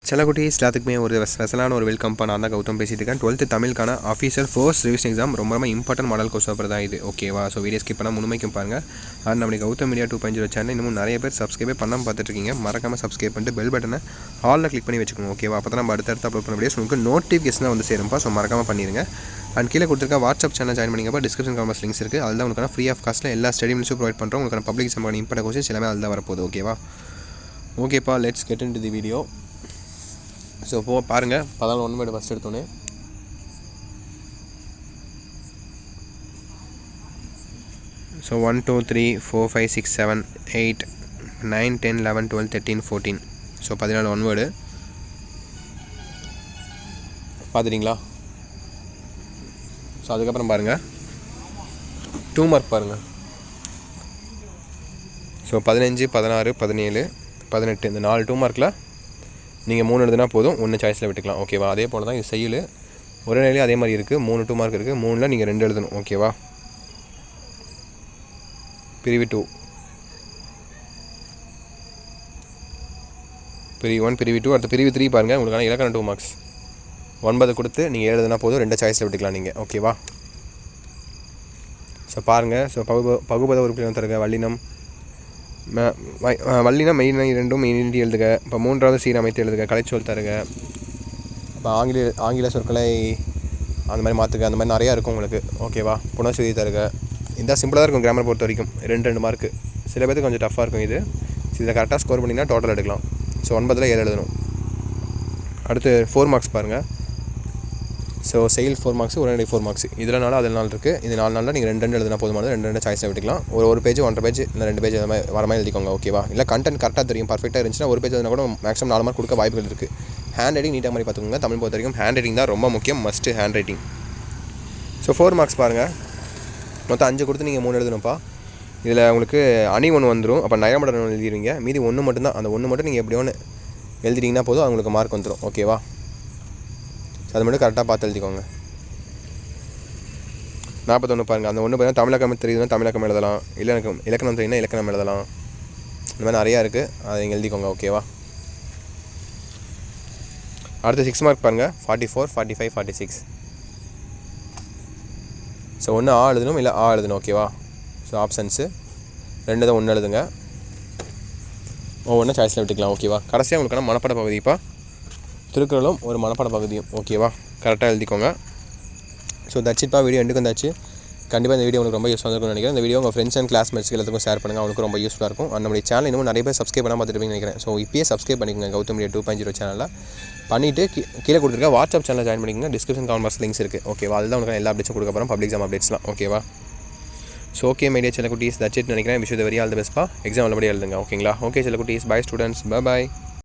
செல்லக்குட்டீஸ் எல்லாத்துக்குமே ஒரு ஸ்பெஷலான ஒரு வெல்கம் நான் தான் கௌதம் பேசிட்டு இருக்கேன். 12th தமிழுக்கான ஆஃபீஷியல் ஃபர்ஸ்ட் ரிவிஷன் எக்ஸாம் ரொம்ப இம்பார்ட்டன்ட் மாடல் கோர்ஸ் பேப்பர் தான் இது. ஓகேவா? ஸோ வீடியோ ஸ்கிப் பண்ணால் முழுமைக்கும் பாருங்கள். அண்ட் நம்மளுக்கு கௌதம் மீடியா 2.0 சேனல் இன்னமும் நிறைய பேர் சப்ஸ்கிரைபே பண்ணாமல் பார்த்துட்ருக்கீங்க. மறக்காமல் சப்ஸ்கிரைப் பண்ணிட்டு பெல் பட்டனை ஆலில் கிளிக் பண்ணி வச்சுக்கோங்க. ஓகேவா? அப்போ தான் நம்ம அடுத்தடுத்து அப்லோட் பண்ண வீடியோஸ் உங்களுக்கு நோட்டிஃபிகேஷன் தான் வந்து சேரும்பா. ஸோ மறக்காமல் பண்ணிடுங்க. அண்ட் கீழே கொடுத்துருக்க வாட்ஸ்அப் சேனல் ஜாயின் பண்ணிங்கப்பா. டிஸ்கிரிப்ஷன் காமெண்ட்ஸ் லிங்க்ஸ் இருக்குது. அதில் உங்களுக்கான ஃப்ரீ ஆஃப் காஸ்ட்டில் எல்லா ஸ்டடி மெட்டீரியல்ஸும் ப்ரொவைட் பண்ணுறோம். உங்களுக்கான பப்ளிக் எக்ஸாம் இம்பார்ட்டன்ட் கொஸ்டின்ஸ் எல்லாமே அதில் தான் வரப்போகுது. ஓகேவா? ஓகேப்பா, let's get into the video. So பாருங்கள், 11 வேர்டு ஃபஸ்ட் எடுத்தோன்னே so 1 2 3 4 5 6 7 8 9 10 11 12 13 14 so 14 one word பார்த்துட்டிங்களா? So அதுக்கப்புறம் பாருங்கள் 2 மார்க் பாருங்கள். ஸோ 15 16 17 18 இந்த 4 2 மார்க்கில் நீங்கள் 3 எழுதுனா போதும், 1 சாய்ஸில் விட்டுக்கலாம். ஓகேவா? அதே போல் தான் இது செய்யல் ஒரே நிலையும் அதே மாதிரி இருக்குது. 3 2 மார்க் இருக்குது. 3ல் நீங்கள் 2 எழுதணும். ஓகேவா? பிரிவு 2 பிரிவு 1 பிரிவு 2 அடுத்த பிரிவு 3 பாருங்கள். உங்களுக்கான இலக்கணம் 2 மார்க்ஸ் 9 கொடுத்து நீங்கள் எழுதுனா போதும், 2 சாய்ஸில் விட்டுக்கலாம் நீங்கள். ஓகேவா? ஸோ பாருங்கள். ஸோ பகுபத உறுப்பினர் தருக வல்லினம் மெயின் இரண்டும் மெயினின்றி எழுதுக. இப்போ 3வது சீர் அமைத்து எழுதுக. கலைச்சொல் தருக. இப்போ ஆங்கில சொற்களை அந்த மாதிரி மாற்றுக. அந்த மாதிரி நிறையா இருக்கும் உங்களுக்கு. ஓகேவா? புனர்சுதி தருக. இதான் சிம்பிளாக தான் இருக்கும் கிராமர் பொறுத்த வரைக்கும். 2 மார்க்கு. சில பேருக்கு கொஞ்சம் டஃப்பாக இருக்கும் இது. இதில் கரெக்டாக ஸ்கோர் பண்ணிங்கன்னா டோட்டல் எடுக்கலாம். ஸோ 9ல் 7 எழுதணும். அடுத்து 4 மார்க்ஸ் பாருங்கள். ஸோ செயல் 4 மார்க்ஸ், உடனடி 4 மார்க்ஸ். இதில் 4 அதில் 4 இருக்குது. இது 4 நாளில் நீங்கள் 2 எழுதினா போதுமானது. 2 சாய்ஸில் விட்டுக்கலாம். ஒரு பேஜ் 1.5 பேஜ் இல்லை 2 பேஜ் அந்த மாதிரி வர மாதிரி எழுதிக்கோங்க. ஓகேவா? இல்லை கண்டென்ட் கரெக்டாக தெரியும், பர்ஃபெக்டாக இருந்துச்சுன்னா ஒரு பேஜ் எழுதினா கூட மேக்ஸிமம் 4 மார்க் கொடுக்க வாய்ப்புகள் இருக்குது. ஹேண்ட் ரைட்டிங் நீட்டாக மாதிரி பார்த்துக்கோங்க. தமிழ் பொறுத்த வரைக்கும் ஹேண்ட் ரைட்டிங் தான் ரொம்ப முக்கியம். Must hand writing. So 4 marks பாருங்கள். மொத்தம் 5 கொடுத்து நீங்கள் 3 எழுதணும்ப்பா. இதில் உங்களுக்கு அணி 1 வந்துடும். அப்போ நயமடர் 1 எழுதிடுவீங்க. மீதி 1 மட்டும்தான். அந்த 1 மட்டும் நீங்கள் எப்படி ஒன்று எழுதிட்டிங்கன்னா போதும், அவங்களுக்கு மார்க் வந்துடும். ஓகேவா? அது மட்டும் கரெக்டாக பார்த்து எழுதிக்கோங்க. 41 பாருங்கள். அந்த 1 பார்த்தீங்கன்னா தமிழகம் தெரியுதுன்னா தமிழகம் எழுதலாம். இல்லை எனக்கு இலக்கணம் தெரியுதுன்னா இலக்கணம் எழுதலாம். இந்த மாதிரி நிறையா இருக்குது. அதை நீங்கள் எழுதிக்கோங்க. ஓகேவா? அடுத்து 6 மார்க் பாருங்கள். 44 45 46 ஸோ 1 ஆ எழுதணும், இல்லை ஆ எழுதணும். ஓகேவா? ஸோ ஆப்ஷன்ஸு 2 தான் 1 எழுதுங்க. ஒவ்வொன்றும் சாய்ஸில் விட்டுக்கலாம். ஓகேவா? கடைசியாக உங்களுக்கான மனப்பாட பகுதிப்பா. திருக்குறளும் ஒரு மனப்பாட பகுதியும். ஓகேவா? கரெக்டாக எழுதிக்கோங்க. ஸோ தட்சிட்பா. வீடியோ எண்டுக்கு வந்தாச்சு. கண்டிப்பாக இந்த வீடியோ உங்களுக்கு ரொம்ப யூஸ்ஃபுல்லாக இருக்கும்னு நினைக்கிறேன். இந்த வீடியோ உங்கள் ஃப்ரெண்ட்ஸ் அண்ட் கிளாஸ்மேட்ஸ்க்கு எல்லாத்துக்கும் ஷேர் பண்ணுங்கள். அவங்களுக்கு ரொம்ப யூஸ்ஃபுல்லாக இருக்கும். அண்ட் நம்மளுடைய சேனல் இன்னும் நிறைய பேர் சப்ஸ்கிரைப் பண்ணாமல் பார்த்துட்டு நினைக்கிறேன். ஸோ இப்போயே சப்ஸ்கிரைப் பண்ணிக்கோங்க கௌதம் மீடியா 2.0 சேனலில். பண்ணிவிட்டு கீழே கொடுத்துருக்க வாட்ஸ்அப் சேனல் ஜாயின் பண்ணிக்கோங்க. டிஸ்கிரிப்ஷன் காமெண்ட்ஸ் லிங்க்ஸ் இருக்குது. ஓகேவா? அதுதான் உங்களுக்கு எல்லா அப்டேட்ஸும் கொடுக்க போகிறோம். பப்ளிக் எக்ஸாம் அப்டேட்ஸ்லாம். ஓகேவா? ஸோ ஓகே மீடியா செல்லக்குட்டீஸ், தட்சிட் நினைக்கிறேன். Wish the very all the பெஸ்ட்பா. எக்ஸாம் நல்லபடியாக எழுதுங்க. ஓகேங்களா? ஓகே செல்லக்குட்டீஸ், பை ஸ்டூடெண்ட்ஸ், பை.